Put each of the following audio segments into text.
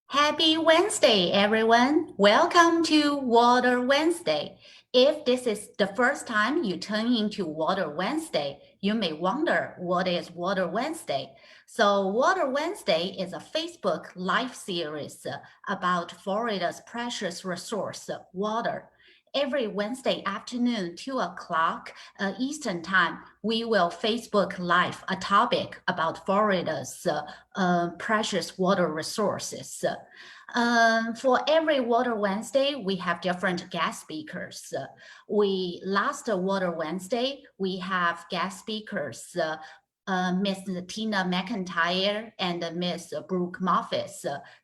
Happy Wednesday, everyone. Welcome to Water Wednesday. If this is the first time you tune into Water Wednesday, you may wonder what is Water Wednesday. So Water Wednesday is a Facebook live series about Florida's precious resource, water. Every Wednesday afternoon, 2 o'clock Eastern Time, we will Facebook Live a topic about Florida's precious water resources. For every Water Wednesday, we have different guest speakers. Last Water Wednesday, we have guest speakers, Miss Tina McIntyre and Miss Brooke Moffitt.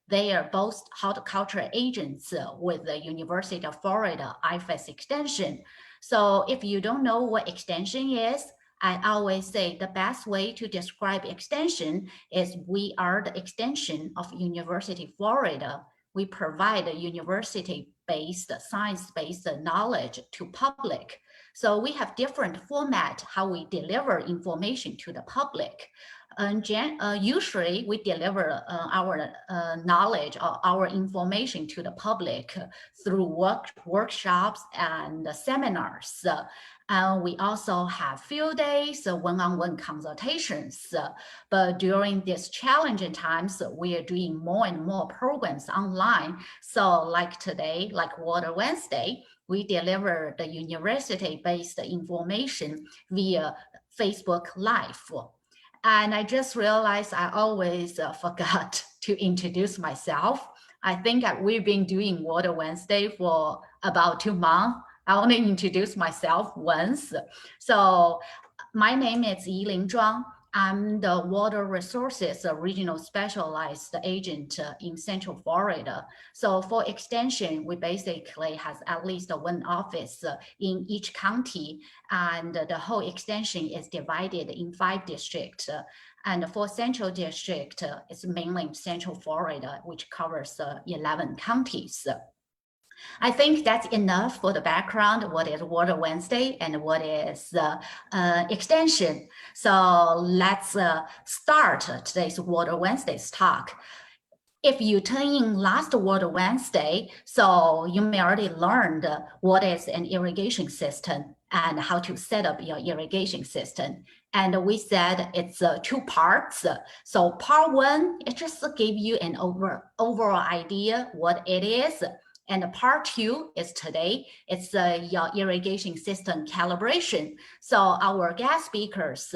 They are both horticulture agents with the University of Florida IFAS Extension. So if you don't know what extension is, I always say the best way to describe extension is we are the extension of University of Florida. We provide university-based, science-based knowledge to public. So we have different format how we deliver information to the public. Usually we deliver our knowledge or our information to the public through workshops and seminars. We also have field days, one-on-one consultations. But during these challenging times, we are doing more and more programs online. So like today, like Water Wednesday, we deliver the university-based information via Facebook Live. And I just realized I always forgot to introduce myself. I think we've been doing Water Wednesday for about 2 months. I only introduced myself once. So my name is Yiling Zhuang. I'm the Water Resources Regional Specialized Agent in Central Florida. So for extension, we basically has at least one office in each county, and the whole extension is divided in 5 districts. And for Central District, it's mainly Central Florida, which covers 11 counties. I think that's enough for the background, what is Water Wednesday and what is extension. So let's start today's Water Wednesday's talk. If you turn in last Water Wednesday, so you may already learned what is an irrigation system and how to set up your irrigation system. And we said it's 2 parts. So part 1, it just give you an overall idea what it is. And part 2 is today, it's your irrigation system calibration. So our guest speakers,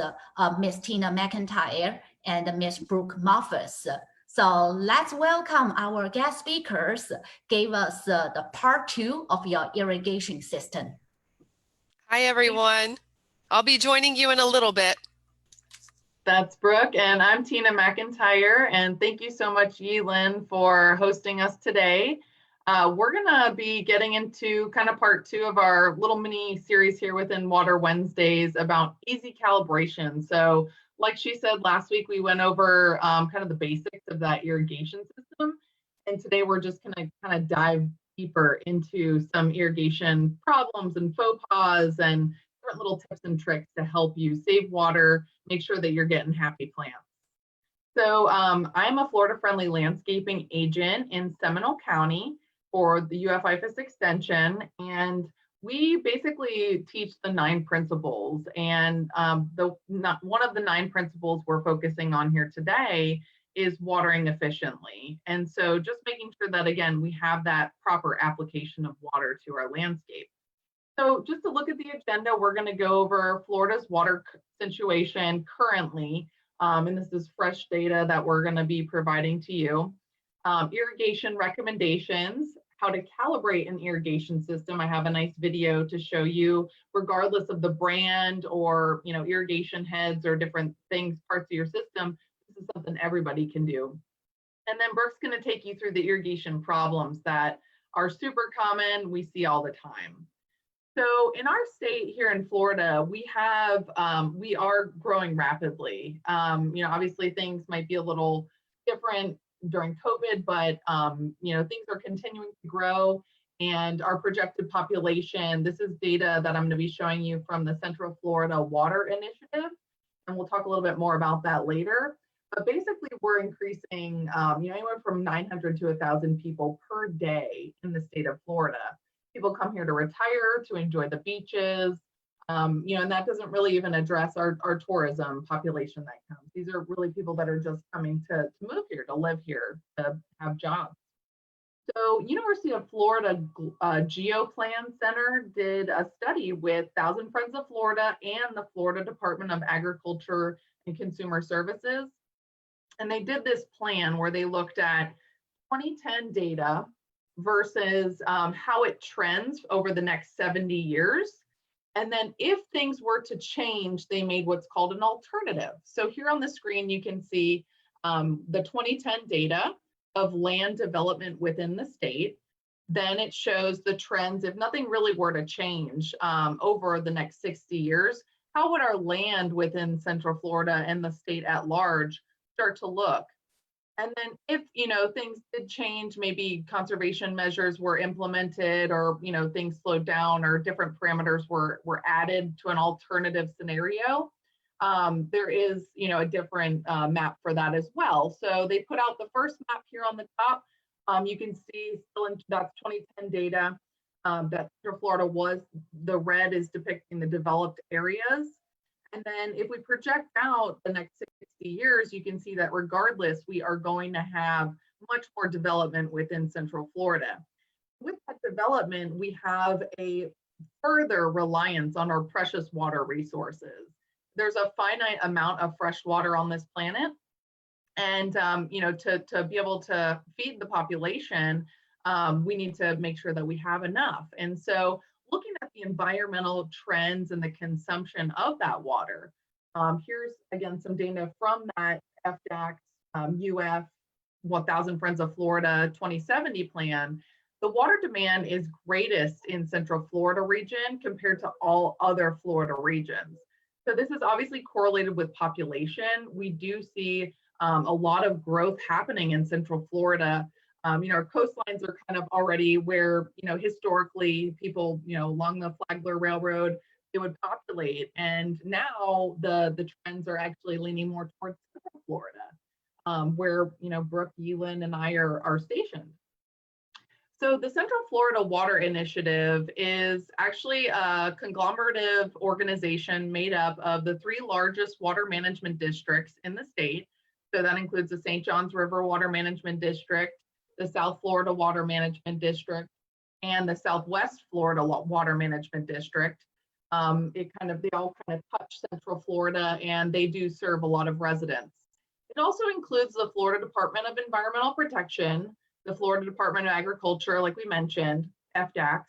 Miss Tina McIntyre and Miss Brooke Moffitt. So let's welcome our guest speakers, give us the part 2 of your irrigation system. Hi, everyone. I'll be joining you in a little bit. That's Brooke, and I'm Tina McIntyre, and thank you so much, Yilin, for hosting us today. We're gonna be getting into kind of part 2 of our little mini series here within Water Wednesdays about easy calibration. So like she said, last week we went over kind of the basics of that irrigation system. And today we're just gonna kind of dive deeper into some irrigation problems and faux pas and different little tips and tricks to help you save water, make sure that you're getting happy plants. So I'm a Florida Friendly Landscaping Agent in Seminole County for the UF IFAS Extension, and we basically teach the 9 principles. And one of the 9 principles we're focusing on here today is watering efficiently. And so just making sure that, again, we have that proper application of water to our landscape. So just to look at the agenda, we're going to go over Florida's water situation currently. And this is fresh data that we're going to be providing to you. Irrigation recommendations, how to calibrate an irrigation system. I have a nice video to show you, regardless of the brand or irrigation heads or different things, parts of your system. This is something everybody can do. And then Brooke's going to take you through the irrigation problems that are super common, we see all the time. So in our state here in Florida, we are growing rapidly. Obviously things might be a little different during COVID, but things are continuing to grow, and our projected population, this is data that I'm going to be showing you from the Central Florida Water Initiative, and we'll talk a little bit more about that later. But basically, we're increasing, anywhere from 900 to 1,000 people per day in the state of Florida. People come here to retire, to enjoy the beaches, and that doesn't really even address our tourism population that comes. These are really people that are just coming to move here, to live here, to have jobs. So University of Florida Geoplan Center did a study with 1,000 Friends of Florida and the Florida Department of Agriculture and Consumer Services. And they did this plan where they looked at 2010 data versus how it trends over the next 70 years. And then if things were to change, they made what's called an alternative. So here on the screen, you can see the 2010 data of land development within the state. Then it shows the trends. If nothing really were to change over the next 60 years, how would our land within Central Florida and the state at large start to look? And then if, things did change, maybe conservation measures were implemented, or, things slowed down, or different parameters were added to an alternative scenario, there is, a different map for that as well. So they put out the first map here on the top. You can see still that's 2010 data that Central Florida was, the red is depicting the developed areas. And then if we project out the next 60 years, you can see that regardless, we are going to have much more development within Central Florida. With that development, we have a further reliance on our precious water resources. There's a finite amount of fresh water on this planet. And, to be able to feed the population, we need to make sure that we have enough. And so looking at the environmental trends and the consumption of that water, here's again some data from that FDACS UF 1,000 Friends of Florida 2070 plan. The water demand is greatest in Central Florida region compared to all other Florida regions. So this is obviously correlated with population. We do see a lot of growth happening in Central Florida. Our coastlines are kind of already where, historically people, along the Flagler Railroad, they would populate. And now the trends are actually leaning more towards Central Florida, where, Brooke, Yelan, and I are stationed. So the Central Florida Water Initiative is actually a conglomerative organization made up of the 3 largest water management districts in the state. So that includes the St. Johns River Water Management District, the South Florida Water Management District, and the Southwest Florida Water Management District. They all kind of touch Central Florida, and they do serve a lot of residents. It also includes the Florida Department of Environmental Protection, the Florida Department of Agriculture, like we mentioned, FDACS,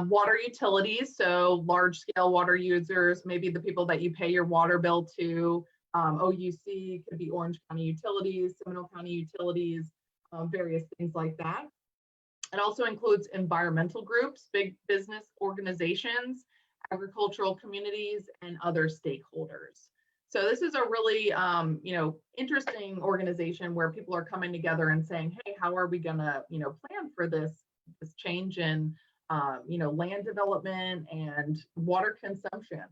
water utilities, so large scale water users, maybe the people that you pay your water bill to, OUC, could be Orange County Utilities, Seminole County Utilities, various things like that. It also includes environmental groups, big business organizations, agricultural communities, and other stakeholders. So this is a really, interesting organization where people are coming together and saying, hey, how are we gonna, plan for this change in, land development and water consumption?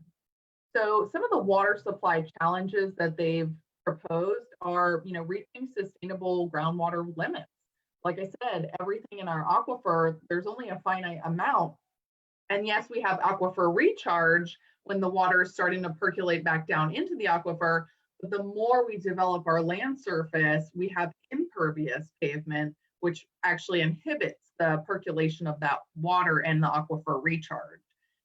So some of the water supply challenges that they've proposed are, reaching sustainable groundwater limits. Like I said, everything in our aquifer, there's only a finite amount. And yes, we have aquifer recharge when the water is starting to percolate back down into the aquifer, but the more we develop our land surface, we have impervious pavement, which actually inhibits the percolation of that water and the aquifer recharge.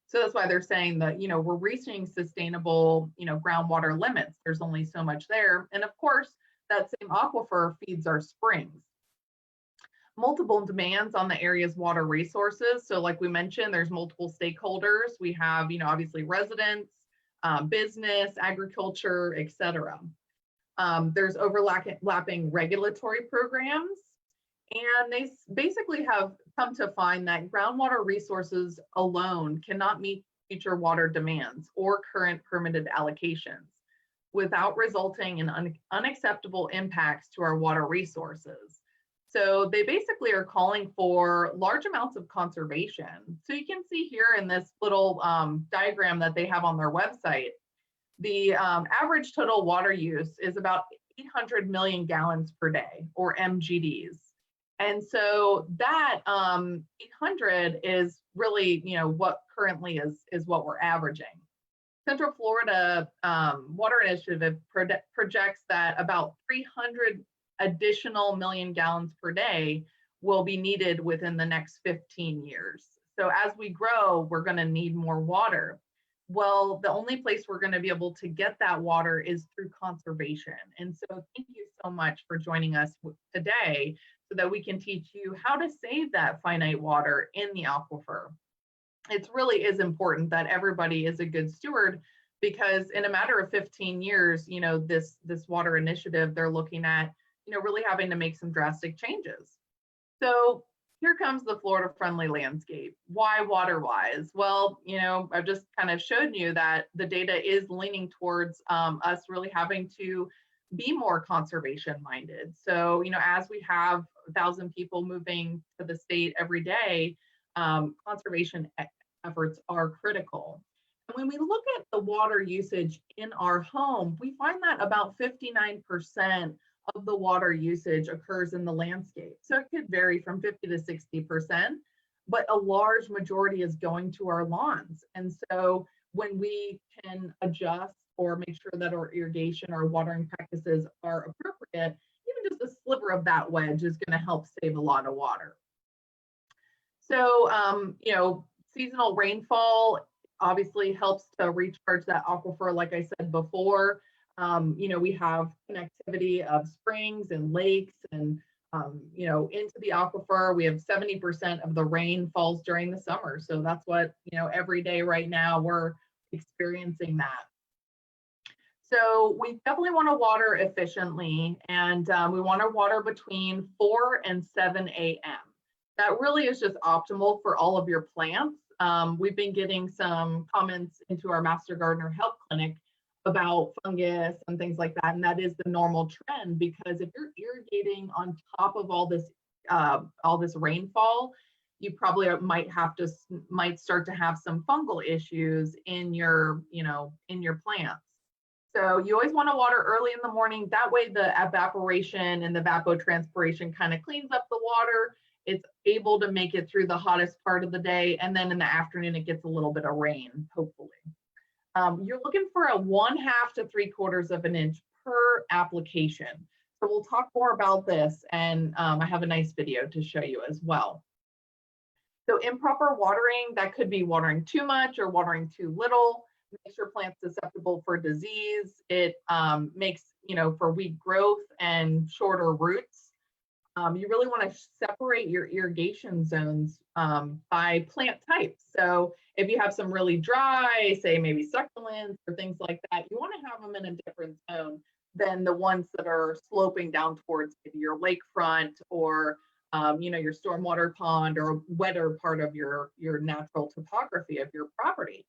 So that's why they're saying that, we're reaching sustainable, groundwater limits. There's only so much there. And of course, that same aquifer feeds our springs. Multiple demands on the area's water resources. So like we mentioned, there's multiple stakeholders. We have, obviously residents, business, agriculture, etc. There's overlapping regulatory programs. And they basically have come to find that groundwater resources alone cannot meet future water demands or current permitted allocations without resulting in unacceptable impacts to our water resources. So they basically are calling for large amounts of conservation. So you can see here in this little diagram that they have on their website, the average total water use is about 800 million gallons per day, or MGDs. And so that 800 is really, what currently is what we're averaging. Central Florida Water Initiative projects that about 300 additional million gallons per day will be needed within the next 15 years. So as we grow, we're going to need more water. Well, the only place we're going to be able to get that water is through conservation. And so thank you so much for joining us today so that we can teach you how to save that finite water in the aquifer. It really is important that everybody is a good steward, because in a matter of 15 years, this water initiative, they're looking at, really having to make some drastic changes. So here comes the Florida friendly landscape. Why water-wise? Well, I've just kind of showed you that the data is leaning towards us really having to be more conservation minded. So, as we have 1,000 people moving to the state every day, conservation efforts are critical. And when we look at the water usage in our home, we find that about 59% of the water usage occurs in the landscape. So it could vary from 50 to 60%, but a large majority is going to our lawns. And so when we can adjust or make sure that our irrigation or watering practices are appropriate, even just a sliver of that wedge is going to help save a lot of water. So, seasonal rainfall obviously helps to recharge that aquifer, like I said before. We have connectivity of springs and lakes and, into the aquifer. We have 70% of the rain falls during the summer. So that's what, every day right now we're experiencing that. So we definitely want to water efficiently, and we want to water between 4 and 7 a.m. That really is just optimal for all of your plants. We've been getting some comments into our Master Gardener Help Clinic about fungus and things like that, and that is the normal trend, because if you're irrigating on top of all this rainfall, you probably might start to have some fungal issues in your plants. So you always want to water early in the morning. That way the evaporation and the evapotranspiration kind of cleans up the water. It's able to make it through the hottest part of the day. And then in the afternoon, it gets a little bit of rain, hopefully. You're looking for a 1/2 to 3/4 of an inch per application. So we'll talk more about this, and I have a nice video to show you as well. So improper watering, that could be watering too much or watering too little, makes your plants susceptible for disease. It makes, for weak growth and shorter roots. You really want to separate your irrigation zones by plant type. So if you have some really dry, say maybe succulents or things like that, you want to have them in a different zone than the ones that are sloping down towards maybe your lakefront or your stormwater pond or wetter part of your natural topography of your property.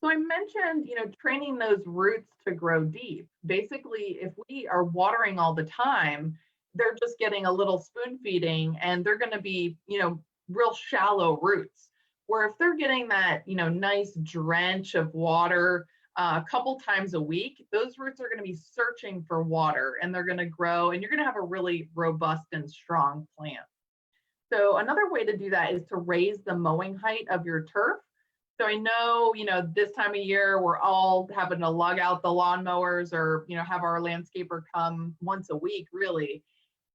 So I mentioned, training those roots to grow deep. Basically, if we are watering all the time, they're just getting a little spoon feeding, and they're going to be, real shallow roots. Where if they're getting that, nice drench of water a couple times a week, those roots are going to be searching for water, and they're going to grow, and you're going to have a really robust and strong plant. So another way to do that is to raise the mowing height of your turf. So I know, this time of year, we're all having to lug out the lawnmowers or, have our landscaper come once a week, really.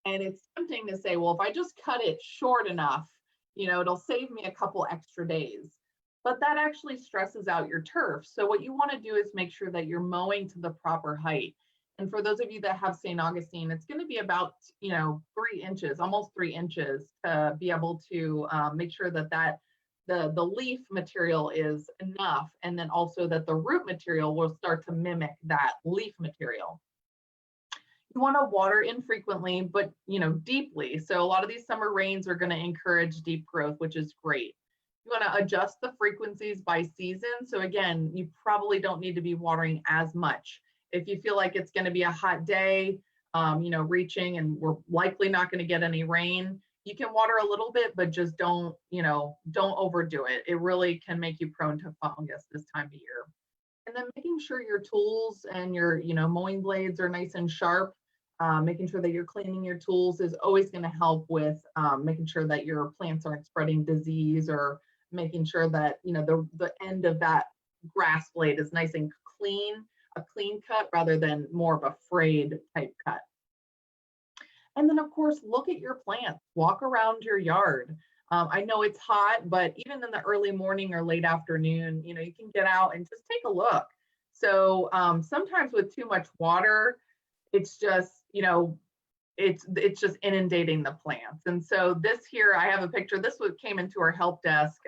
And it's tempting to say, well, if I just cut it short enough, it'll save me a couple extra days. But that actually stresses out your turf. So what you want to do is make sure that you're mowing to the proper height. And for those of you that have St. Augustine, it's going to be about, 3 inches, almost 3 inches, to be able to make sure that the leaf material is enough, and then also that the root material will start to mimic that leaf material. You want to water infrequently, but deeply. So a lot of these summer rains are going to encourage deep growth, which is great. You want to adjust the frequencies by season. So again, you probably don't need to be watering as much. If you feel like it's going to be a hot day, reaching, and we're likely not going to get any rain, you can water a little bit, but just don't overdo it. It really can make you prone to fungus this time of year. And then making sure your tools and your, mowing blades are nice and sharp. Making sure that you're cleaning your tools is always going to help with making sure that your plants aren't spreading disease, or making sure that, the end of that grass blade is nice and clean, a clean cut rather than more of a frayed type cut. And then of course, look at your plants, walk around your yard. I know it's hot, but even in the early morning or late afternoon, you can get out and just take a look. So sometimes with too much water, it's just, it's just inundating the plants. And so this here, I have a picture. This came into our help desk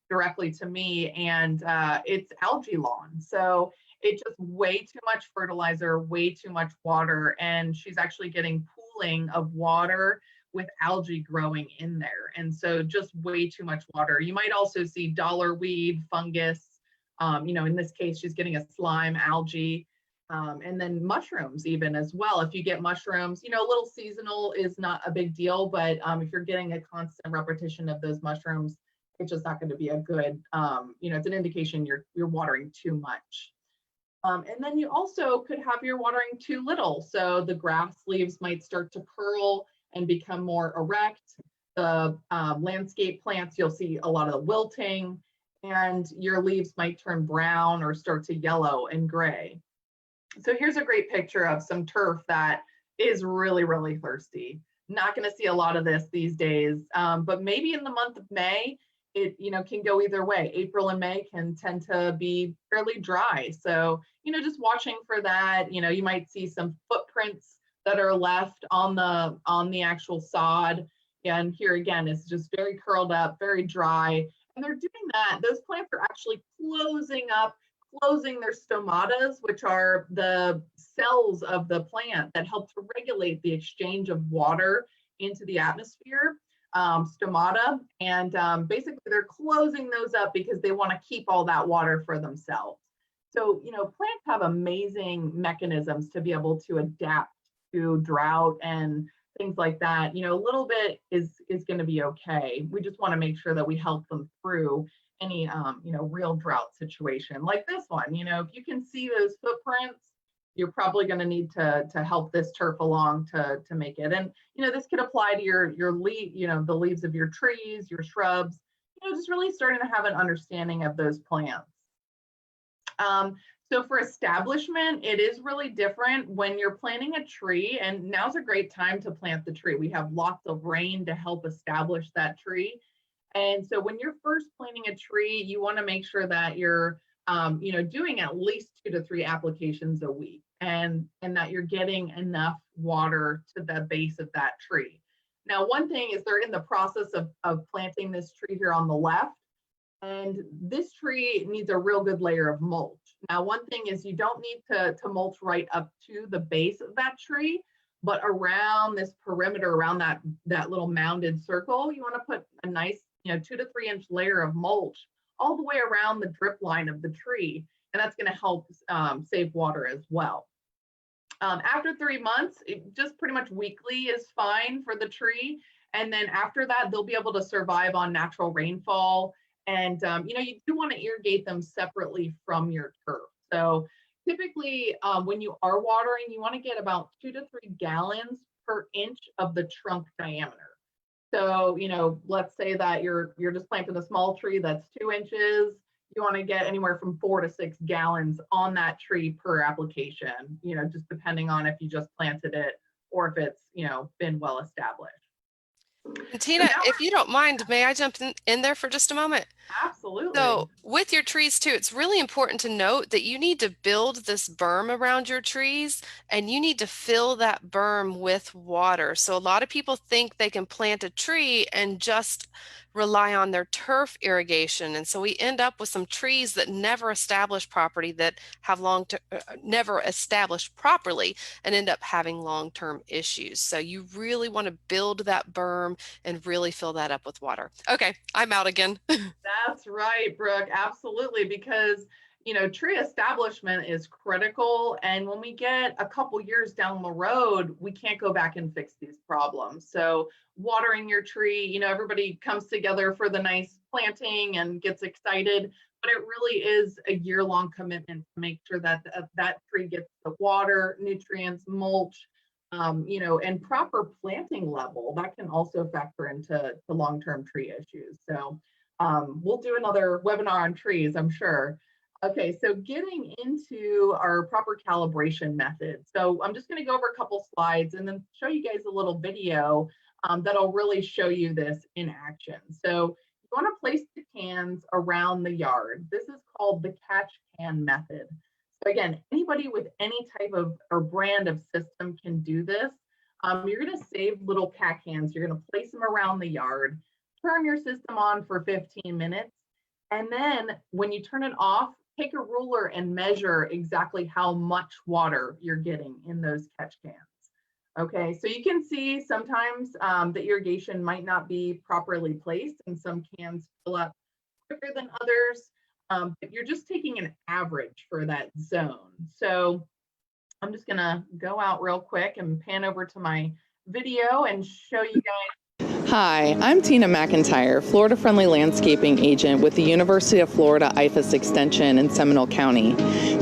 directly to me, and it's algae lawn. So it's just way too much fertilizer, way too much water, and she's actually getting pooling of water with algae growing in there. And so just way too much water. You might also see dollar weed, fungus. In this case, she's getting a slime, algae, and then mushrooms even as well. If you get mushrooms, a little seasonal is not a big deal, but if you're getting a constant repetition of those mushrooms, it's just not going to be a good, it's an indication you're watering too much. And then you also could have your watering too little. So the grass leaves might start to curl and become more erect. The landscape plants, you'll see a lot of the wilting, and your leaves might turn brown or start to yellow and gray. So here's a great picture of some turf that is really, really thirsty. Not going to see a lot of this these days, but maybe in the month of May, it can go either way. April and May can tend to be fairly dry. So, just watching for that. You might see some footprints that are left on the actual sod. And here again, it's just very curled up, very dry. And they're doing that. Those plants are actually closing their stomatas, which are the cells of the plant that help to regulate the exchange of water into the atmosphere. Stomata, and basically they're closing those up because they want to keep all that water for themselves. So, plants have amazing mechanisms to be able to adapt to drought and things like that. A little bit is going to be okay. We just want to make sure that we help them through any, real drought situation like this one. If you can see those footprints, you're probably going to need to help this turf along to make it. And, this could apply to your leaf, the leaves of your trees, your shrubs, just really starting to have an understanding of those plants. So for establishment, it is really different when you're planting a tree, and now's a great time to plant the tree. We have lots of rain to help establish that tree. And so when you're first planting a tree, you want to make sure that you're doing at least 2 to 3 applications a week, and that you're getting enough water to the base of that tree. Now, one thing is they're in the process of planting this tree here on the left, and this tree needs a real good layer of mulch. Now, one thing is you don't need to mulch right up to the base of that tree, but around this perimeter, around that little mounded circle, you want to put a nice 2 to 3 inch layer of mulch all the way around the drip line of the tree, and that's going to help save water as well. After 3 months, just pretty much weekly is fine for the tree, and then after that, they'll be able to survive on natural rainfall. And you do want to irrigate them separately from your turf. So typically, when you are watering, you want to get about 2 to 3 gallons per inch of the trunk diameter. So, let's say that you're just planting a small tree that's 2 inches. You want to get anywhere from 4 to 6 gallons on that tree per application, just depending on if you just planted it or if it's, been well established. And Tina, if you don't mind, may I jump in there for just a moment? Absolutely. So with your trees too, it's really important to note that you need to build this berm around your trees, and you need to fill that berm with water. So a lot of people think they can plant a tree and just rely on their turf irrigation. And so we end up with some trees that never establish property, that have never established properly, and end up having long-term issues. So you really want to build that berm and really fill that up with water. Okay, I'm out again. That's right, Brooke. Absolutely. Because, tree establishment is critical. And when we get a couple years down the road, we can't go back and fix these problems. So watering your tree, everybody comes together for the nice planting and gets excited. but it really is a year-long commitment to make sure that that tree gets the water, nutrients, mulch, and proper planting level. That can also factor into the long-term tree issues. So we'll do another webinar on trees, I'm sure. Okay, so getting into our proper calibration method. So I'm just going to go over a couple slides and then show you guys a little video that'll really show you this in action. So you want to place the cans around the yard. This is called the catch can method. So again, anybody with any type of or brand of system can do this. You're going to save little cat cans. You're going to place them around the yard, turn your system on for 15 minutes. And then when you turn it off, take a ruler and measure exactly how much water you're getting in those catch cans. Okay, so you can see sometimes the irrigation might not be properly placed and some cans fill up quicker than others, but you're just taking an average for that zone. So I'm just gonna go out real quick and pan over to my video and show you guys. Hi, I'm Tina McIntyre, Florida-friendly landscaping agent with the University of Florida IFAS Extension in Seminole County.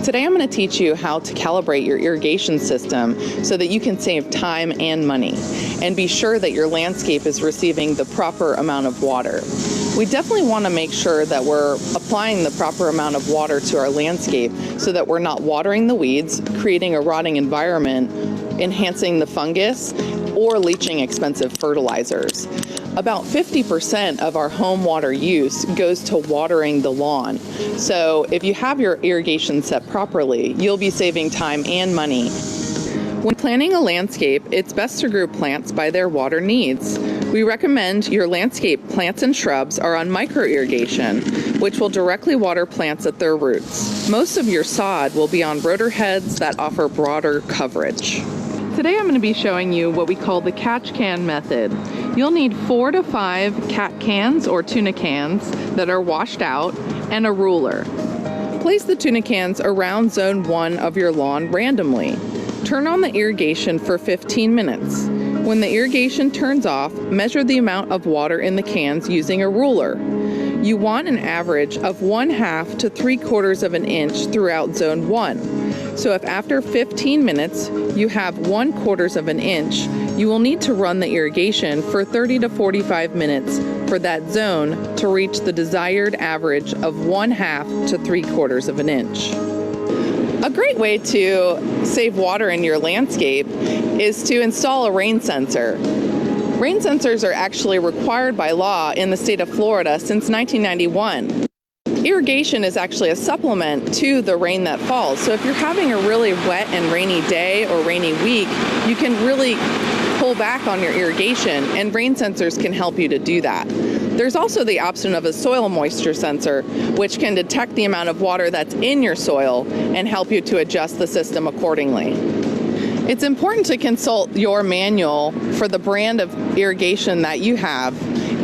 Today I'm going to teach you how to calibrate your irrigation system so that you can save time and money and be sure that your landscape is receiving the proper amount of water. We definitely want to make sure that we're applying the proper amount of water to our landscape so that we're not watering the weeds, creating a rotting environment, enhancing the fungus, or leaching expensive fertilizers. About 50% of our home water use goes to watering the lawn. So if you have your irrigation set properly, you'll be saving time and money. When planting a landscape, it's best to group plants by their water needs. We recommend your landscape plants and shrubs are on micro irrigation, which will directly water plants at their roots. Most of your sod will be on rotor heads that offer broader coverage. Today I'm going to be showing you what we call the catch can method. You'll need 4 to 5 cat cans or tuna cans that are washed out and a ruler. Place the tuna cans around zone 1 of your lawn randomly. Turn on the irrigation for 15 minutes. When the irrigation turns off, measure the amount of water in the cans using a ruler. You want an average of 1/2 to 3/4 of an inch throughout zone 1. So if after 15 minutes you have 1/4 of an inch, you will need to run the irrigation for 30 to 45 minutes for that zone to reach the desired average of 1/2 to 3/4 of an inch. A great way to save water in your landscape is to install a rain sensor. Rain sensors are actually required by law in the state of Florida since 1991. Irrigation is actually a supplement to the rain that falls. So if you're having a really wet and rainy day or rainy week, you can really pull back on your irrigation, and rain sensors can help you to do that. There's also the option of a soil moisture sensor, which can detect the amount of water that's in your soil and help you to adjust the system accordingly. It's important to consult your manual for the brand of irrigation that you have.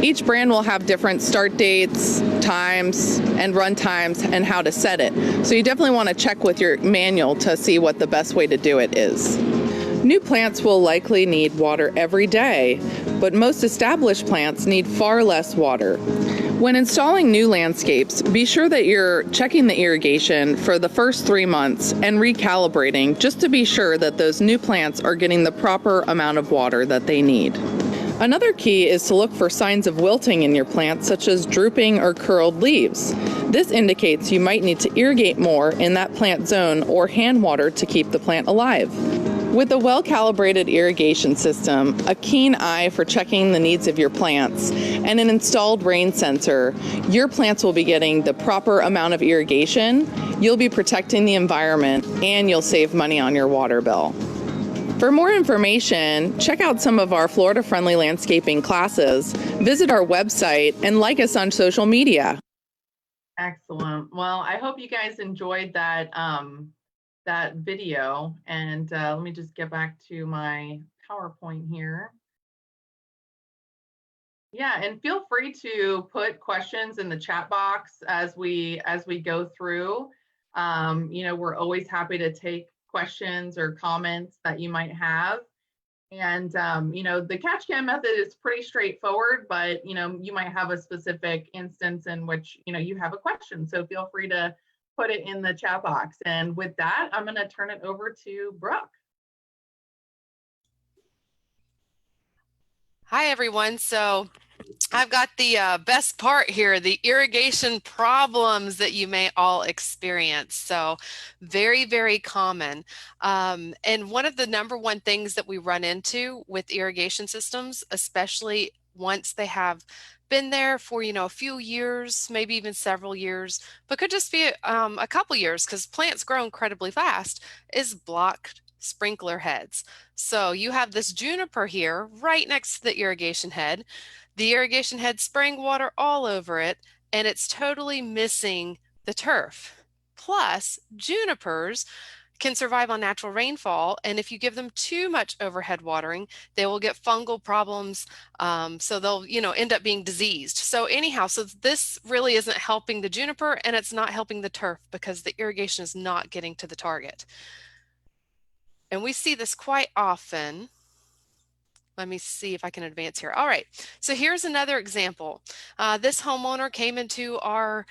Each brand will have different start dates, times, and run times, and how to set it. So you definitely want to check with your manual to see what the best way to do it is. New plants will likely need water every day, but most established plants need far less water. When installing new landscapes, be sure that you're checking the irrigation for the first 3 months and recalibrating just to be sure that those new plants are getting the proper amount of water that they need. Another key is to look for signs of wilting in your plants, such as drooping or curled leaves. This indicates you might need to irrigate more in that plant zone or hand water to keep the plant alive. With a well-calibrated irrigation system, a keen eye for checking the needs of your plants, and an installed rain sensor, your plants will be getting the proper amount of irrigation, you'll be protecting the environment, and you'll save money on your water bill. For more information, check out some of our Florida-friendly landscaping classes, visit our website, and like us on social media. Excellent. Well, I hope you guys enjoyed that that video, and let me just get back to my PowerPoint here. Yeah, and feel free to put questions in the chat box as we go through. We're always happy to take questions or comments that you might have. And, the catch can method is pretty straightforward, but, you might have a specific instance in which, you have a question. So feel free to put it in the chat box. And with that, I'm going to turn it over to Brooke. Hi, everyone. So I've got the best part here, the irrigation problems that you may all experience. So very, very common. And one of the number one things that we run into with irrigation systems, especially once they have been there for, a few years, maybe even several years, but could just be a couple years because plants grow incredibly fast, is blocked sprinkler heads. So you have this juniper here right next to the irrigation head. The irrigation head spraying water all over it, and it's totally missing the turf. Plus, junipers can survive on natural rainfall, and if you give them too much overhead watering, they will get fungal problems, so they'll end up being diseased. So anyhow, so this really isn't helping the juniper, and it's not helping the turf because the irrigation is not getting to the target. And we see this quite often. Let me see if I can advance here. All right, so here's another example. This homeowner came into our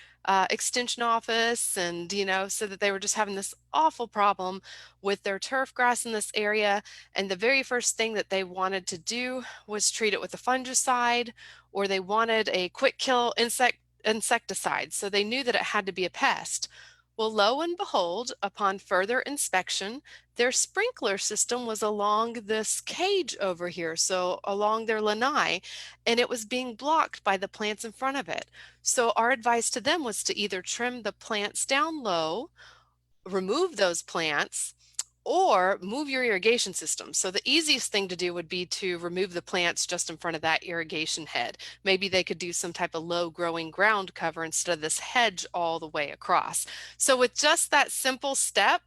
extension office and, said that they were just having this awful problem with their turf grass in this area. And the very first thing that they wanted to do was treat it with a fungicide, or they wanted a quick kill insecticide. So they knew that it had to be a pest. Well, lo and behold, upon further inspection, their sprinkler system was along this cage over here, so along their lanai, and it was being blocked by the plants in front of it. So our advice to them was to either trim the plants down low, remove those plants, or move your irrigation system. So the easiest thing to do would be to remove the plants just in front of that irrigation head. Maybe they could do some type of low growing ground cover instead of this hedge all the way across. So with just that simple step,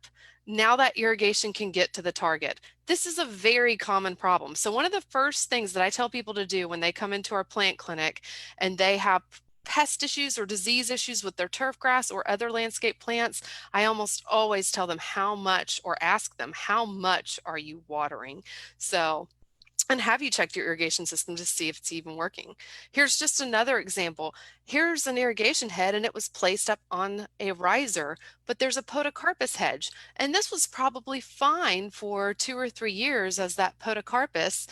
now that irrigation can get to the target. This is a very common problem. So one of the first things that I tell people to do when they come into our plant clinic and they have pest issues or disease issues with their turf grass or other landscape plants, I almost always tell them how much, or ask them, how much are you watering? So, and have you checked your irrigation system to see if it's even working? Here's just another example. Here's an irrigation head and it was placed up on a riser, but there's a podocarpus hedge. And this was probably fine for 2 or 3 years as that podocarpus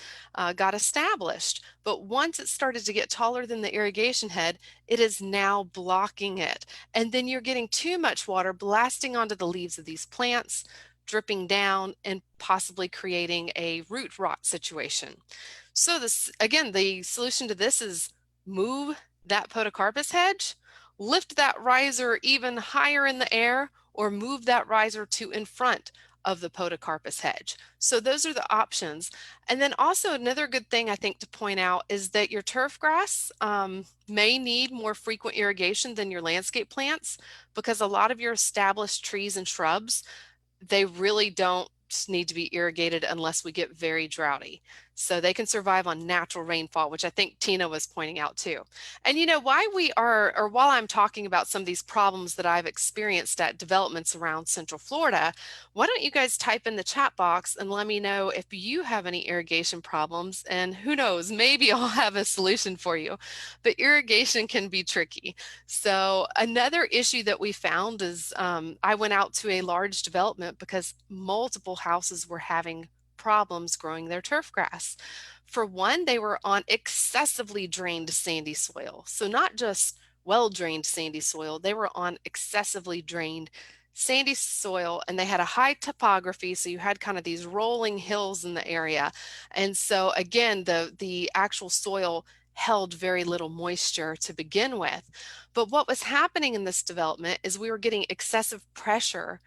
got established. But once it started to get taller than the irrigation head, it is now blocking it. And then you're getting too much water blasting onto the leaves of these plants, dripping down and possibly creating a root rot situation. So this, again, the solution to this is move that podocarpus hedge, lift that riser even higher in the air, or move that riser to in front of the podocarpus hedge. So those are the options. And then also another good thing I think to point out is that your turf grass may need more frequent irrigation than your landscape plants, because a lot of your established trees and shrubs, they really don't need to be irrigated unless we get very droughty. So they can survive on natural rainfall, which I think Tina was pointing out too. And while I'm talking about some of these problems that I've experienced at developments around Central Florida, why don't you guys type in the chat box and let me know if you have any irrigation problems, and who knows, maybe I'll have a solution for you. But irrigation can be tricky. So another issue that we found is I went out to a large development because multiple houses were having problems growing their turf grass. For one, they were on excessively drained sandy soil. So not just well-drained sandy soil, they were on excessively drained sandy soil, and they had a high topography. So you had kind of these rolling hills in the area. And so again, the actual soil held very little moisture to begin with. But what was happening in this development is we were getting excessive pressure,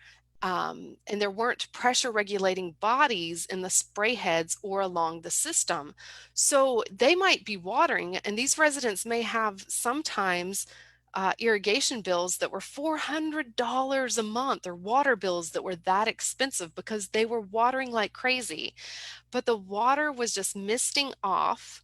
and there weren't pressure regulating bodies in the spray heads or along the system. So they might be watering, and these residents may have sometimes irrigation bills that were $400 a month, or water bills that were that expensive because they were watering like crazy. But the water was just misting off,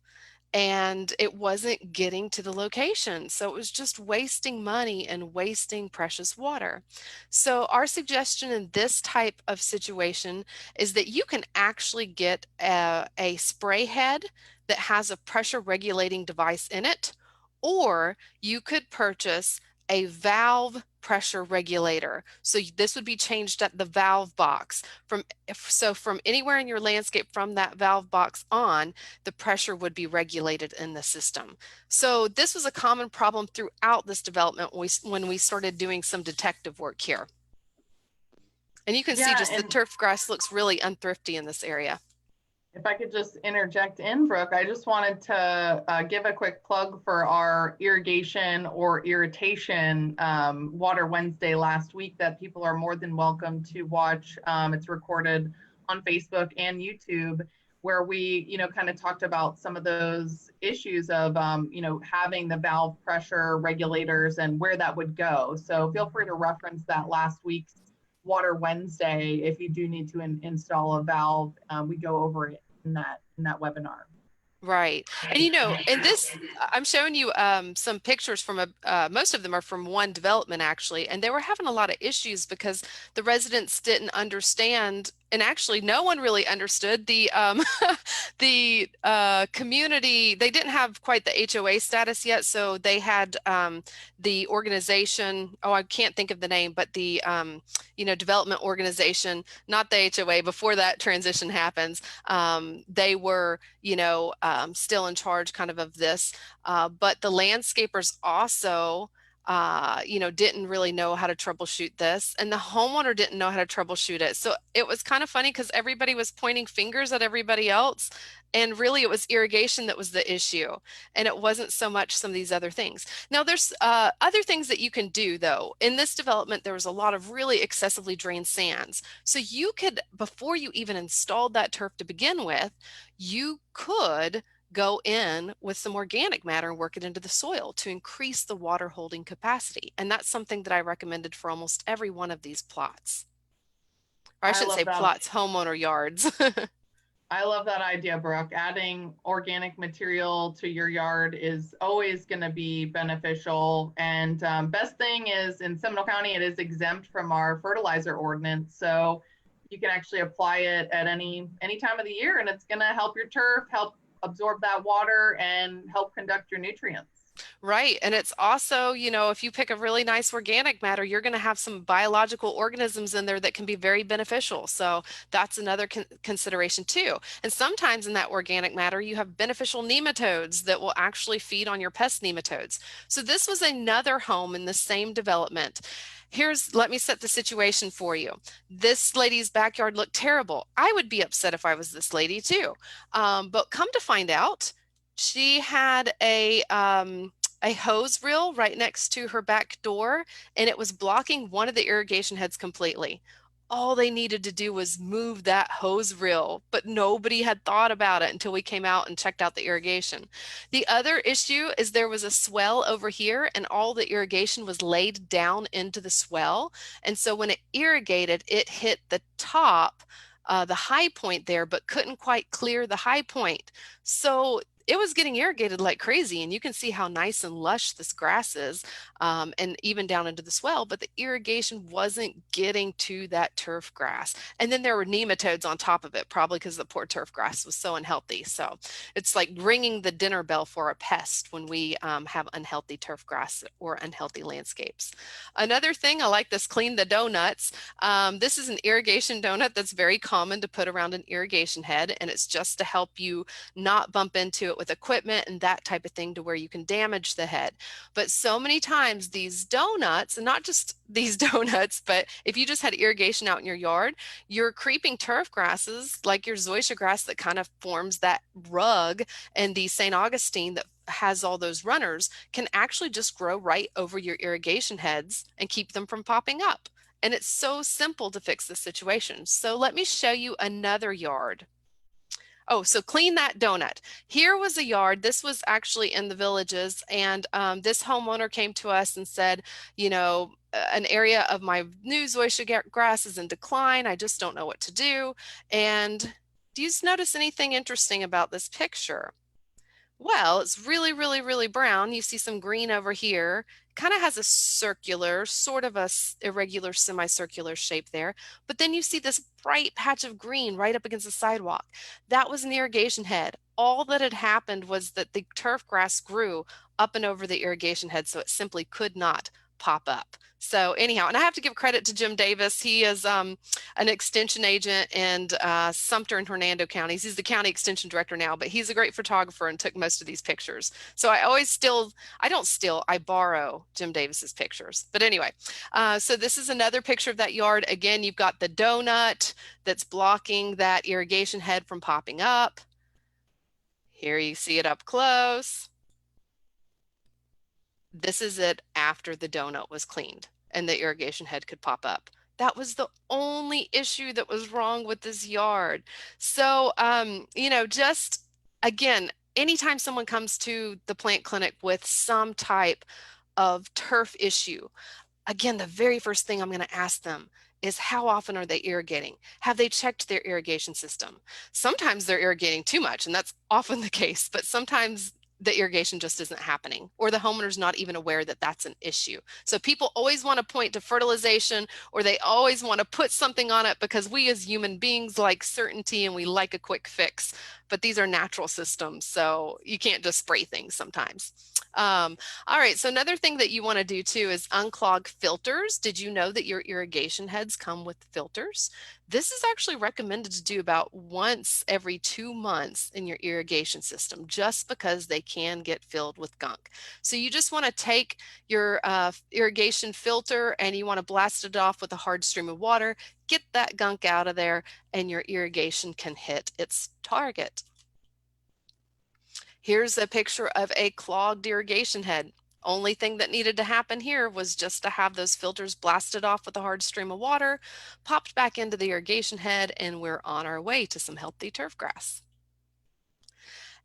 and it wasn't getting to the location. So it was just wasting money and wasting precious water. So our suggestion in this type of situation is that you can actually get a spray head that has a pressure regulating device in it, or you could purchase a valve pressure regulator. So this would be changed at the valve box. From anywhere in your landscape from that valve box on, the pressure would be regulated in the system. So this was a common problem throughout this development when we started doing some detective work here. And you can see just the turf grass looks really unthrifty in this area. If I could just interject in, Brooke, I just wanted to give a quick plug for our irrigation or irritation Water Wednesday last week that people are more than welcome to watch. It's recorded on Facebook and YouTube, where we, kind of talked about some of those issues of, having the valve pressure regulators and where that would go. So feel free to reference that last week's Water Wednesday if you do need to install a valve. We go over it in that webinar. Right. And in this, I'm showing you some pictures from most of them are from one development actually, and they were having a lot of issues because the residents didn't understand, and actually no one really understood the the community. They didn't have quite the HOA status yet, so they had the organization, I can't think of the name, but the development organization, not the HOA, before that transition happens. They were still in charge kind of this, but the landscapers also didn't really know how to troubleshoot this, and the homeowner didn't know how to troubleshoot it. So it was kind of funny because everybody was pointing fingers at everybody else, and really it was irrigation that was the issue, and it wasn't so much some of these other things. Now there's other things that you can do though. In this development, there was a lot of really excessively drained sands. So you could, before you even installed that turf to begin with, you could go in with some organic matter and work it into the soil to increase the water holding capacity. And that's something that I recommended for almost every one of these plots. Or I shouldn't say plots, homeowner yards. I love that idea, Brooke. Adding organic material to your yard is always going to be beneficial. And best thing is in Seminole County, it is exempt from our fertilizer ordinance. So you can actually apply it at any time of the year, and it's going to help your turf, help absorb that water, and help conduct your nutrients. Right. And it's also, if you pick a really nice organic matter, you're going to have some biological organisms in there that can be very beneficial. So that's another consideration too. And sometimes in that organic matter, you have beneficial nematodes that will actually feed on your pest nematodes. So this was another home in the same development. Let me set the situation for you. This lady's backyard looked terrible. I would be upset if I was this lady too. But come to find out, she had a hose reel right next to her back door, and it was blocking one of the irrigation heads completely. All they needed to do was move that hose reel, but nobody had thought about it until we came out and checked out the irrigation. The other issue is there was a swell over here, and all the irrigation was laid down into the swell. And so when it irrigated, it hit the top, the high point there, but couldn't quite clear the high point. So it was getting irrigated like crazy, and you can see how nice and lush this grass is, and even down into the swell, but the irrigation wasn't getting to that turf grass. And then there were nematodes on top of it, probably because the poor turf grass was so unhealthy. So it's like ringing the dinner bell for a pest when we have unhealthy turf grass or unhealthy landscapes. Another thing, I like this clean the donuts. This is an irrigation donut that's very common to put around an irrigation head, and it's just to help you not bump into it with equipment and that type of thing to where you can damage the head. But so many times these donuts, and not just these donuts, but if you just had irrigation out in your yard, your creeping turf grasses, like your zoysia grass that kind of forms that rug, and the St. Augustine that has all those runners, can actually just grow right over your irrigation heads and keep them from popping up. And it's so simple to fix the situation. So let me show you another yard. Oh, so clean that donut. Here was a yard. This was actually in the Villages, and this homeowner came to us and said, an area of my new zoysia grass is in decline. I just don't know what to do. And do you notice anything interesting about this picture? Well, it's really, really, really brown. You see some green over here. Kind of has a circular, sort of a irregular, semicircular shape there. But then you see this bright patch of green right up against the sidewalk. That was an irrigation head. All that had happened was that the turf grass grew up and over the irrigation head, so it simply could not pop up. So anyhow, and I have to give credit to Jim Davis. He is an extension agent in Sumter and Hernando counties. He's the county extension director now, but he's a great photographer and took most of these pictures. So I borrow Jim Davis's pictures. But anyway, so this is another picture of that yard. Again, you've got the donut that's blocking that irrigation head from popping up. Here you see it up close. This is it after the donut was cleaned and the irrigation head could pop up. That was the only issue that was wrong with this yard. So, just again, anytime someone comes to the plant clinic with some type of turf issue, again, the very first thing I'm going to ask them is how often are they irrigating? Have they checked their irrigation system? Sometimes they're irrigating too much, and that's often the case, but sometimes the irrigation just isn't happening, or the homeowner's not even aware that that's an issue. So people always want to point to fertilization, or they always want to put something on it because we as human beings like certainty and we like a quick fix, but these are natural systems, so you can't just spray things sometimes. All right, so another thing that you want to do too is unclog filters. Did you know that your irrigation heads come with filters? This is actually recommended to do about once every 2 months in your irrigation system, just because they can get filled with gunk. So you just want to take your irrigation filter and you want to blast it off with a hard stream of water, get that gunk out of there, and your irrigation can hit its target. Here's a picture of a clogged irrigation head. Only thing that needed to happen here was just to have those filters blasted off with a hard stream of water, popped back into the irrigation head, and we're on our way to some healthy turf grass.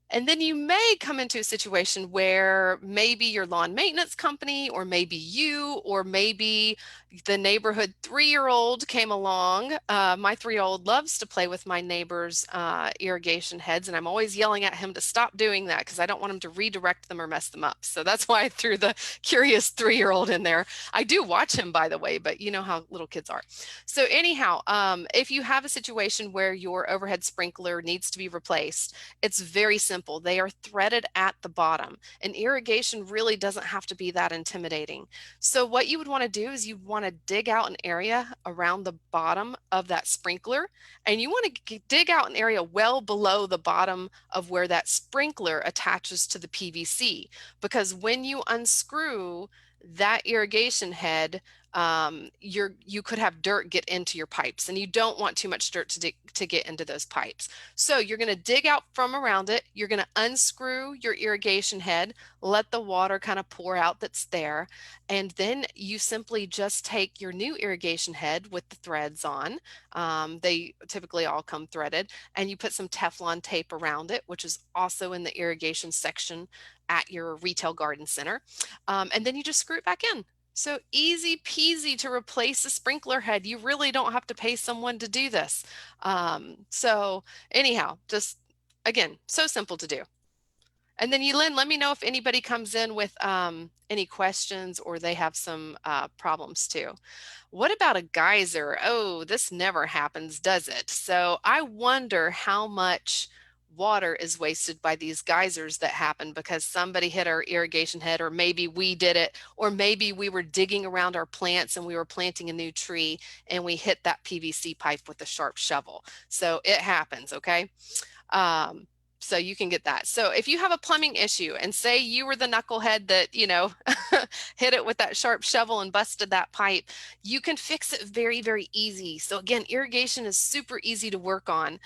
And then you may come into a situation where maybe your lawn maintenance company, or maybe you, or maybe the neighborhood 3-year-old came along. My 3-year-old loves to play with my neighbor's irrigation heads, and I'm always yelling at him to stop doing that because I don't want him to redirect them or mess them up. So that's why I threw the curious 3-year-old in there. I do watch him, by the way, but you know how little kids are. So anyhow, if you have a situation where your overhead sprinkler needs to be replaced, it's very simple. They are threaded at the bottom, and irrigation really doesn't have to be that intimidating. So what you would want to do is you want to dig out an area around the bottom of that sprinkler, and you want to dig out an area well below the bottom of where that sprinkler attaches to the PVC, because when you unscrew that irrigation head, you could have dirt get into your pipes, and you don't want too much dirt to get into those pipes. So you're going to dig out from around it. You're going to unscrew your irrigation head, let the water kind of pour out that's there, and then you simply just take your new irrigation head with the threads on. They typically all come threaded, and you put some Teflon tape around it, which is also in the irrigation section at your retail garden center, and then you just screw it back in. So easy peasy to replace a sprinkler head. You really don't have to pay someone to do this. So anyhow, just again, so simple to do. And then Lynn, let me know if anybody comes in with any questions or they have some problems too. What about a geyser? Oh, this never happens, does it? So I wonder how much water is wasted by these geysers that happen because somebody hit our irrigation head, or maybe we did it, or maybe we were digging around our plants and we were planting a new tree and we hit that PVC pipe with a sharp shovel. So it happens, okay? So you can get that. So if you have a plumbing issue and say you were the knucklehead that, hit it with that sharp shovel and busted that pipe, you can fix it very, very easy. So again, irrigation is super easy to work on.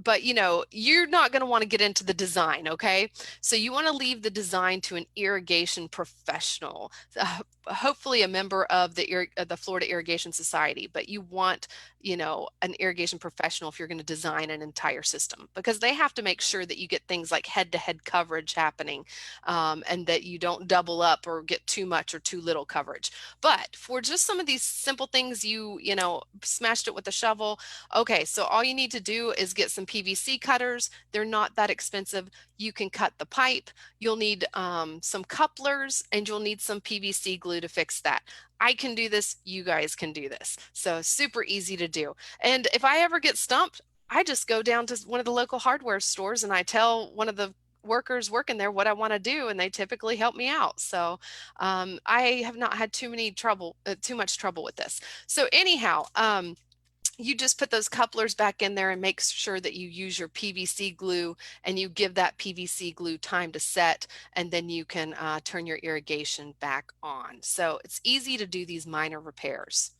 But you're not going to want to get into the design, okay? So you want to leave the design to an irrigation professional, hopefully a member of the Florida Irrigation Society, but you want, an irrigation professional if you're going to design an entire system, because they have have to make sure that you get things like head-to-head coverage happening, and that you don't double up or get too much or too little coverage. But for just some of these simple things, you know, smashed it with a shovel. Okay, so all you need to do is get some PVC cutters. They're not that expensive. You can cut the pipe. You'll need some couplers, and you'll need some PVC glue to fix that. I can do this. You guys can do this. So super easy to do. And if I ever get stumped, I just go down to one of the local hardware stores and I tell one of the workers working there what I want to do, and they typically help me out. So I have not had too much trouble with this. So anyhow, you just put those couplers back in there and make sure that you use your PVC glue, and you give that PVC glue time to set, and then you can turn your irrigation back on. So it's easy to do these minor repairs.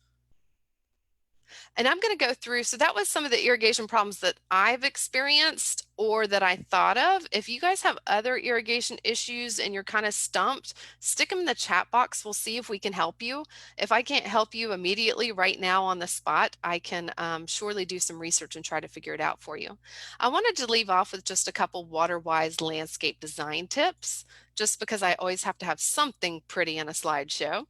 And I'm going to go through, so that was some of the irrigation problems that I've experienced or that I thought of. If you guys have other irrigation issues and you're kind of stumped, stick them in the chat box. We'll see if we can help you. If I can't help you immediately right now on the spot, I can surely do some research and try to figure it out for you. I wanted to leave off with just a couple water-wise landscape design tips, just because I always have to have something pretty in a slideshow.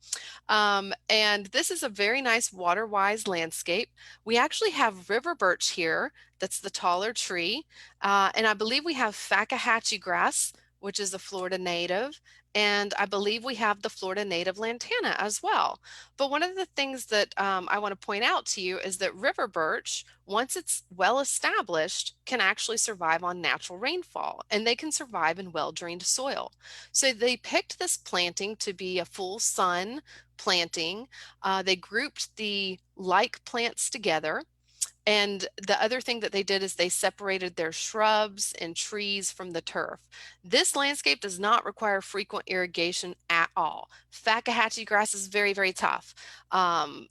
And this is a very nice water-wise landscape. We actually have river birch here. That's the taller tree. And I believe we have Fakahatchee grass, which is a Florida native. And I believe we have the Florida native lantana as well. But one of the things that I want to point out to you is that river birch, once it's well established, can actually survive on natural rainfall, and they can survive in well-drained soil. So they picked this planting to be a full sun planting. They grouped the like plants together. And the other thing that they did is they separated their shrubs and trees from the turf. This landscape does not require frequent irrigation at all. Fakahatchee grass is very, very tough.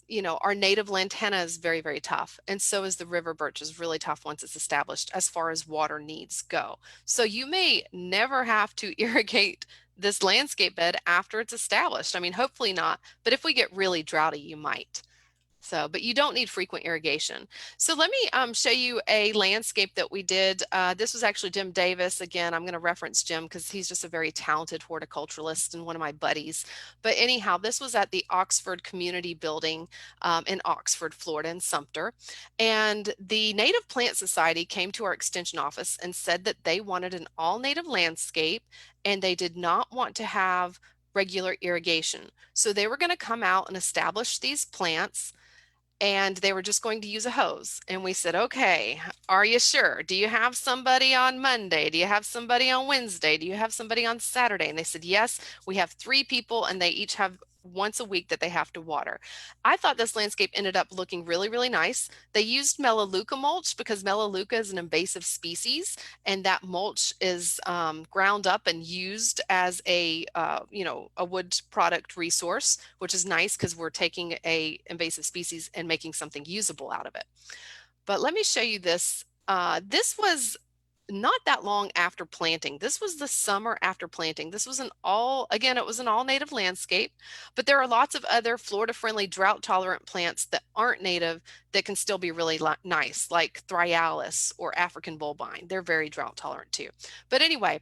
You know, our native lantana is very, very tough. And so is the river birch, is really tough once it's established as far as water needs go. So you may never have to irrigate this landscape bed after it's established. I mean, hopefully not, but if we get really droughty, you might. So, but you don't need frequent irrigation. So let me show you a landscape that we did. This was actually Jim Davis. Again, I'm going to reference Jim because he's just a very talented horticulturalist and one of my buddies. But anyhow, this was at the Oxford Community Building in Oxford, Florida, in Sumter. And the Native Plant Society came to our extension office and said that they wanted an all-native landscape, and they did not want to have regular irrigation. So they were going to come out and establish these plants, and they were just going to use a hose. And we said, okay, are you sure? Do you have somebody on Monday? Do you have somebody on Wednesday? Do you have somebody on Saturday? And they said, yes, we have 3 people, and they each have once a week that they have to water. I thought this landscape ended up looking really, really nice. They used Melaleuca mulch because Melaleuca is an invasive species, and that mulch is ground up and used as a you know, a wood product resource, which is nice because we're taking a invasive species and making something usable out of it. But let me show you this. This was not that long after planting. This was the summer after planting. This was it was an all native landscape, but there are lots of other Florida friendly drought tolerant plants that aren't native that can still be really nice, like Thryallis or African bulbine. They're very drought tolerant too. But anyway,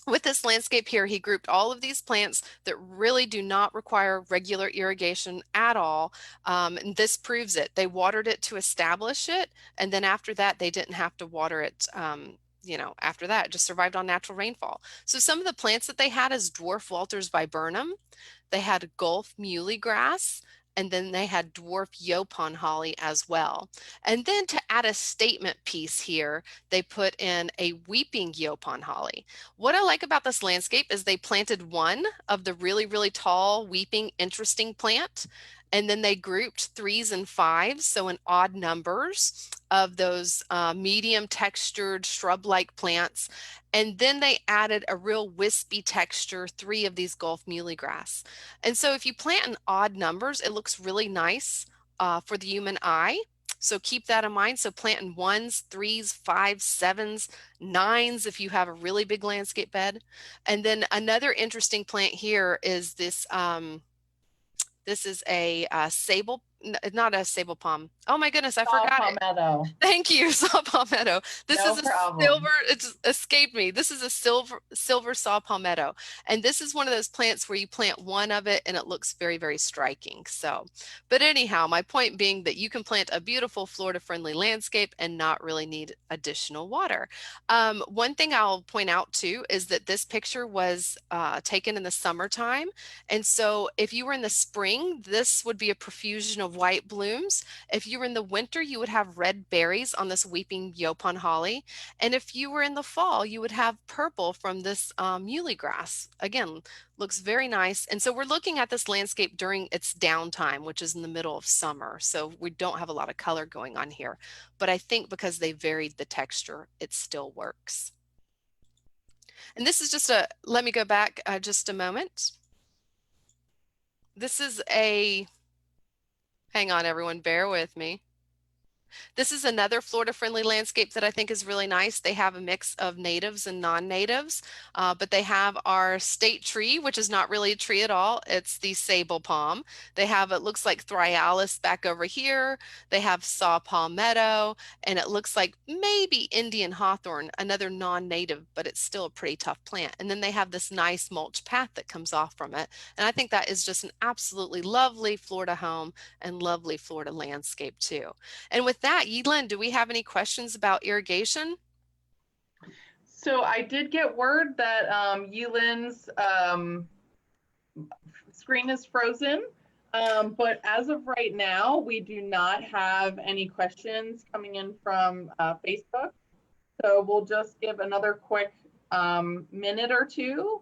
with this landscape here, he grouped all of these plants that really do not require regular irrigation at all. And this proves it. They watered it to establish it. And then after that, they didn't have to water it. You know, after that, it just survived on natural rainfall. So some of the plants that they had is dwarf Walters viburnum. They had Gulf muley grass, and then they had dwarf Yopon holly as well. And then to add a statement piece here, they put in a weeping Yopon holly. What I like about this landscape is they planted one of the really, really tall, weeping, interesting plant, and then they grouped 3s and 5s, so in odd numbers of those medium textured shrub-like plants. And then they added a real wispy texture, 3 of these Gulf muley grass. And so if you plant in odd numbers, it looks really nice for the human eye. So keep that in mind. So plant in 1s, 3s, 5s, 7s, 9s if you have a really big landscape bed. And then another interesting plant here is this, this is a not a sable palm. Oh my goodness, I Saw forgot it. palmetto. Thank you, saw palmetto. This No is a problem. silver, it just escaped me. This is a silver saw palmetto. And this is one of those plants where you plant one of it and it looks very, very striking. So, but anyhow, my point being that you can plant a beautiful Florida-friendly landscape and not really need additional water. One thing I'll point out too is that this picture was taken in the summertime. And so if you were in the spring, this would be a profusion of white blooms. If you were in the winter, you would have red berries on this weeping yopon holly. And if you were in the fall, you would have purple from this muley grass. Again, looks very nice. And so we're looking at this landscape during its downtime, which is in the middle of summer. So we don't have a lot of color going on here. But I think because they varied the texture, it still works. And this is just let me go back just a moment. This is hang on everyone, bear with me. This is another Florida-friendly landscape that I think is really nice. They have a mix of natives and non-natives, but they have our state tree, which is not really a tree at all. It's the sable palm. They have, it looks like thryallis back over here. They have saw palmetto, and it looks like maybe Indian hawthorn, another non-native, but it's still a pretty tough plant. And then they have this nice mulch path that comes off from it. And I think that is just an absolutely lovely Florida home and lovely Florida landscape too. And with that, Yilin, do we have any questions about irrigation? So I did get word that Yulin's screen is frozen, but as of right now, we do not have any questions coming in from Facebook. So we'll just give another quick minute or two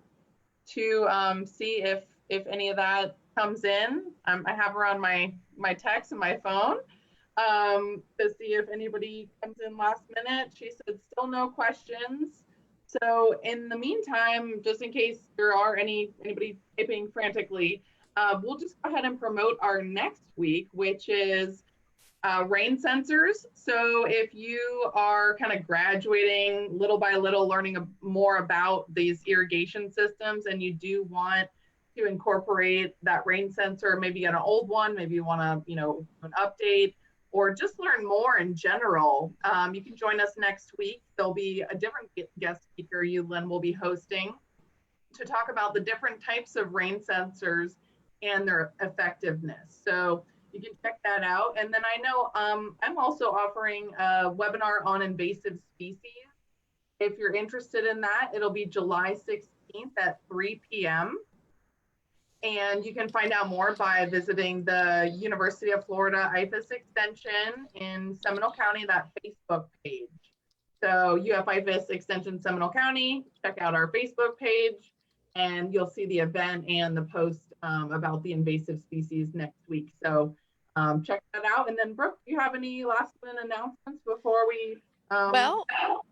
to see if any of that comes in. I have her on my text and my phone. To see if anybody comes in last minute. She said still no questions. So in the meantime, just in case there are anybody typing frantically, we'll just go ahead and promote our next week, which is rain sensors. So if you are kind of graduating little by little, learning more about these irrigation systems, and you do want to incorporate that rain sensor, maybe you got an old one, maybe you want to, an update, or just learn more in general, you can join us next week. There'll be a different guest speaker Yulin will be hosting to talk about the different types of rain sensors and their effectiveness. So you can check that out. And then I know I'm also offering a webinar on invasive species. If you're interested in that, it'll be July 16th at 3 p.m. And you can find out more by visiting the University of Florida IFAS Extension in Seminole County, that Facebook page. So UF IFAS Extension Seminole County, check out our Facebook page, and you'll see the event and the post about the invasive species next week. So check that out. And then Brooke, do you have any last minute announcements before we Well,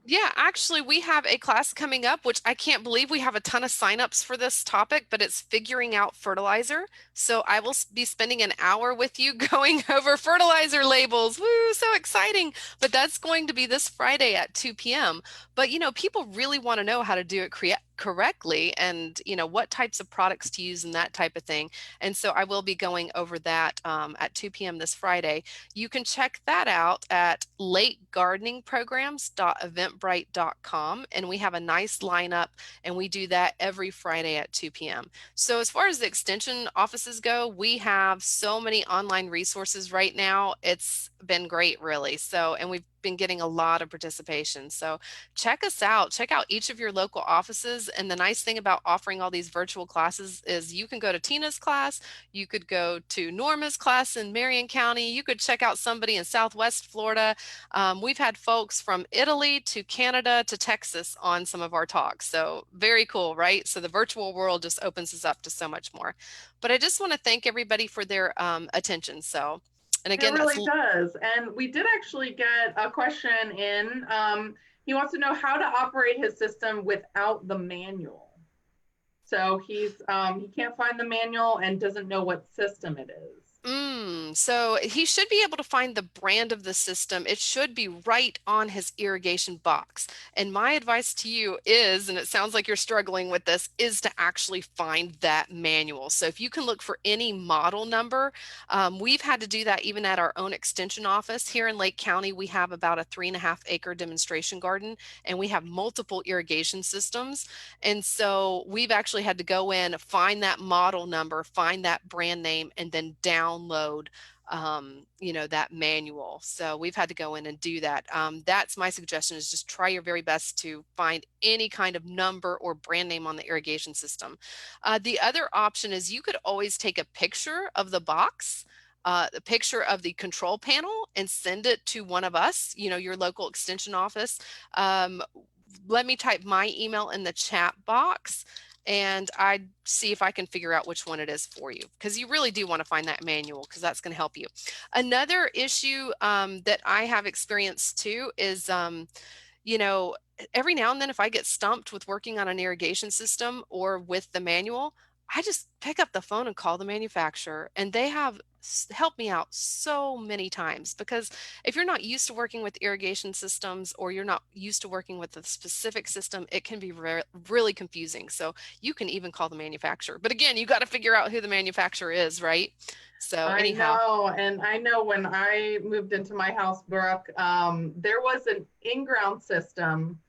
yeah, actually, we have a class coming up, which I can't believe we have a ton of signups for this topic, but it's figuring out fertilizer. So I will be spending an hour with you going over fertilizer labels. Woo, so exciting. But that's going to be this Friday at 2 p.m. But, people really want to know how to do it correctly and, what types of products to use and that type of thing. And so I will be going over that at 2 p.m. this Friday. You can check that out at lakegardeningprograms.eventbrite.com, and we have a nice lineup, and we do that every Friday at 2 p.m. So as far as the extension offices go, we have so many online resources right now. It's been great, really. So, and we've been getting a lot of participation. So check us out. Check out each of your local offices. And the nice thing about offering all these virtual classes is you can go to Tina's class, you could go to Norma's class in Marion County, you could check out somebody in Southwest Florida. We've had folks from Italy to Canada to Texas on some of our talks. So very cool, right? So the virtual world just opens us up to so much more. But I just want to thank everybody for their attention. So, and again, it really does. And we did actually get a question in. He wants to know how to operate his system without the manual. So he can't find the manual and doesn't know what system it is. So he should be able to find the brand of the system. It should be right on his irrigation box. And my advice to you is, and it sounds like you're struggling with this, is to actually find that manual. So if you can look for any model number, we've had to do that even at our own extension office. Here in Lake County, we have about a 3.5-acre demonstration garden, and we have multiple irrigation systems. And so we've actually had to go in, find that model number, find that brand name, and then download that manual. So we've had to go in and do that. That's my suggestion, is just try your very best to find any kind of number or brand name on the irrigation system. The other option is you could always take a picture of the box, the picture of the control panel, and send it to one of us, your local extension office. Let me type my email in the chat box, and I'd see if I can figure out which one it is for you, because you really do want to find that manual, because that's going to help you. Another issue that I have experienced too is, every now and then if I get stumped with working on an irrigation system or with the manual, I just pick up the phone and call the manufacturer, and they have helped me out so many times, because if you're not used to working with irrigation systems, or you're not used to working with a specific system, it can be really confusing. So you can even call the manufacturer. But again, you got to figure out who the manufacturer is, right? So anyhow. I know, and I know when I moved into my house, Brooke, there was an in-ground system,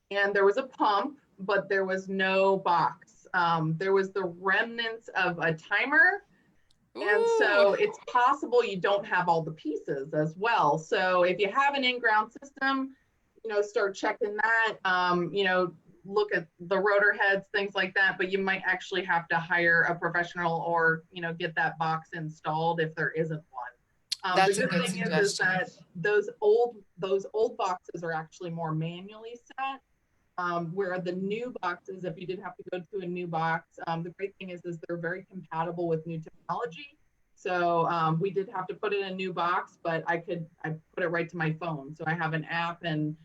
and there was a pump, but there was no box. There was the remnants of a timer. And so it's possible you don't have all the pieces as well. So if you have an in-ground system, start checking that, look at the rotor heads, things like that, but you might actually have to hire a professional, or, get that box installed if there isn't one. That's the a good good thing is suggestion. that those old boxes are actually more manually set. Where the new boxes, if you did have to go to a new box, the great thing is they're very compatible with new technology. So we did have to put in a new box, but I put it right to my phone. So I have an app, and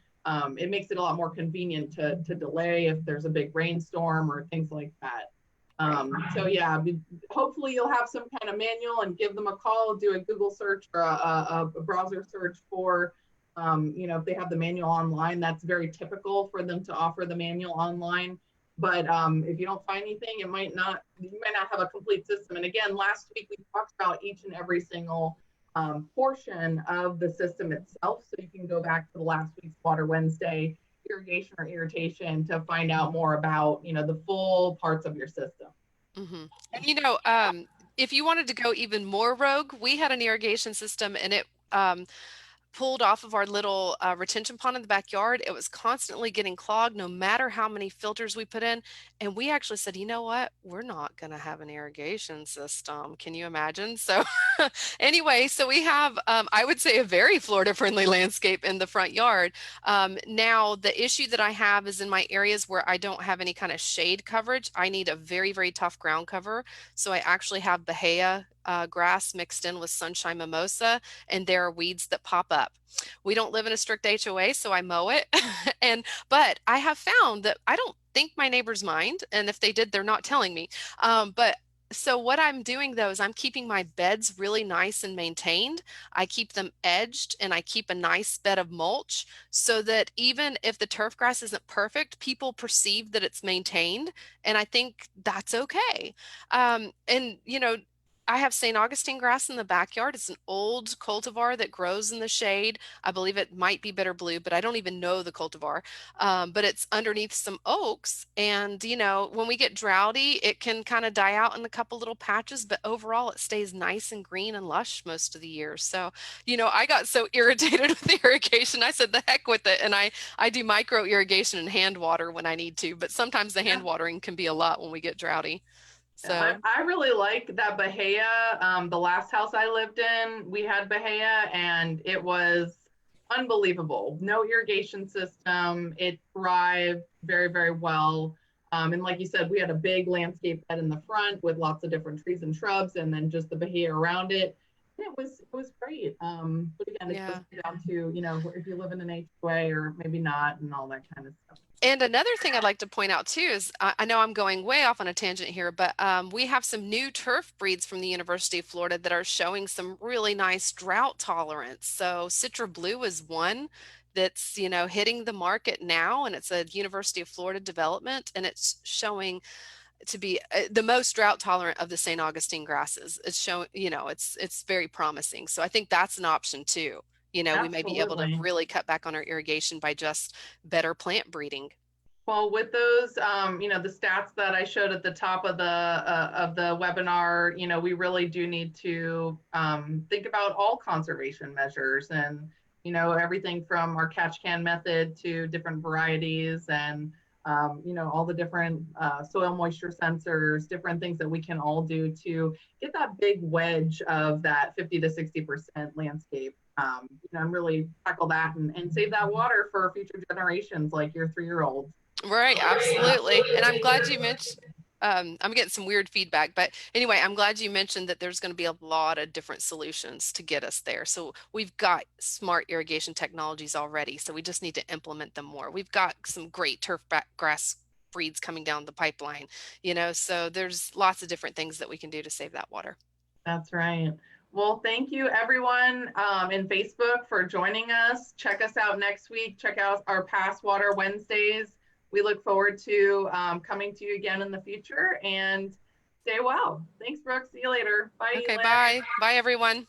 it makes it a lot more convenient to delay if there's a big rainstorm or things like that. So yeah, hopefully you'll have some kind of manual, and give them a call, do a Google search or a browser search for if they have the manual online. That's very typical for them to offer the manual online. But if you don't find anything, you might not have a complete system. And again, last week we talked about each and every single portion of the system itself. So you can go back to the last week's Water Wednesday irrigation or irritation to find out more about, the full parts of your system. Mm-hmm. And if you wanted to go even more rogue, we had an irrigation system, and it pulled off of our little retention pond in the backyard. It was constantly getting clogged no matter how many filters we put in. And we actually said, you know what? We're not going to have an irrigation system. Can you imagine? So anyway, so we have, I would say, a very Florida friendly landscape in the front yard. Now, the issue that I have is in my areas where I don't have any kind of shade coverage, I need a very, very tough ground cover. So I actually have Bahia grass mixed in with sunshine mimosa, and there are weeds that pop up. We don't live in a strict HOA, so I mow it. But I have found that I don't think my neighbors mind, and if they did, they're not telling me. But so what I'm doing though is I'm keeping my beds really nice and maintained. I keep them edged, and I keep a nice bed of mulch, so that even if the turf grass isn't perfect, people perceive that it's maintained, and I think that's okay. And I have St. Augustine grass in the backyard. It's an old cultivar that grows in the shade. I believe it might be bitter blue, but I don't even know the cultivar. But it's underneath some oaks. And, when we get droughty, it can kind of die out in a couple little patches, but overall it stays nice and green and lush most of the year. So, I got so irritated with the irrigation. I said, the heck with it. And I do micro irrigation and hand water when I need to, but sometimes the hand watering can be a lot when we get droughty. So I really like that Bahia. The last house I lived in, we had Bahia, and it was unbelievable. No irrigation system. It thrived very, very well. And like you said, we had a big landscape bed in the front with lots of different trees and shrubs, and then just the Bahia around it. And it was great. But again, it goes down to, if you live in an HOA or maybe not, and all that kind of stuff. And another thing I'd like to point out too is I know I'm going way off on a tangent here, but we have some new turf breeds from the University of Florida that are showing some really nice drought tolerance. So Citra Blue is one that's, you know, hitting the market now, and it's a University of Florida development, and it's showing to be the most drought tolerant of the St. Augustine grasses. It's showing, you know, it's very promising. So I think that's an option too. You know, we may be able to Absolutely. really cut back on our irrigation by just better plant breeding. Well, with those, you know, the stats that I showed at the top of the webinar, you know, we really do need to think about all conservation measures, and you know, everything from our catch can method to different varieties, and you know, all the different soil moisture sensors, different things that we can all do to get that big wedge of that 50 to 60% landscape. You know, and really tackle that and save that water for future generations, like your 3-year-olds. Right, absolutely. And I'm glad you mentioned, I'm getting some weird feedback, but anyway, I'm glad you mentioned that there's going to be a lot of different solutions to get us there. So we've got smart irrigation technologies already, so we just need to implement them more. We've got some great turf grass breeds coming down the pipeline, you know, so there's lots of different things that we can do to save that water. That's right. Well, thank you everyone in Facebook for joining us. Check us out next week. Check out our past Water Wednesdays. We look forward to coming to you again in the future, and stay well. Thanks, Brooke. See you later. Bye. Okay, Lynn. bye. Bye, everyone.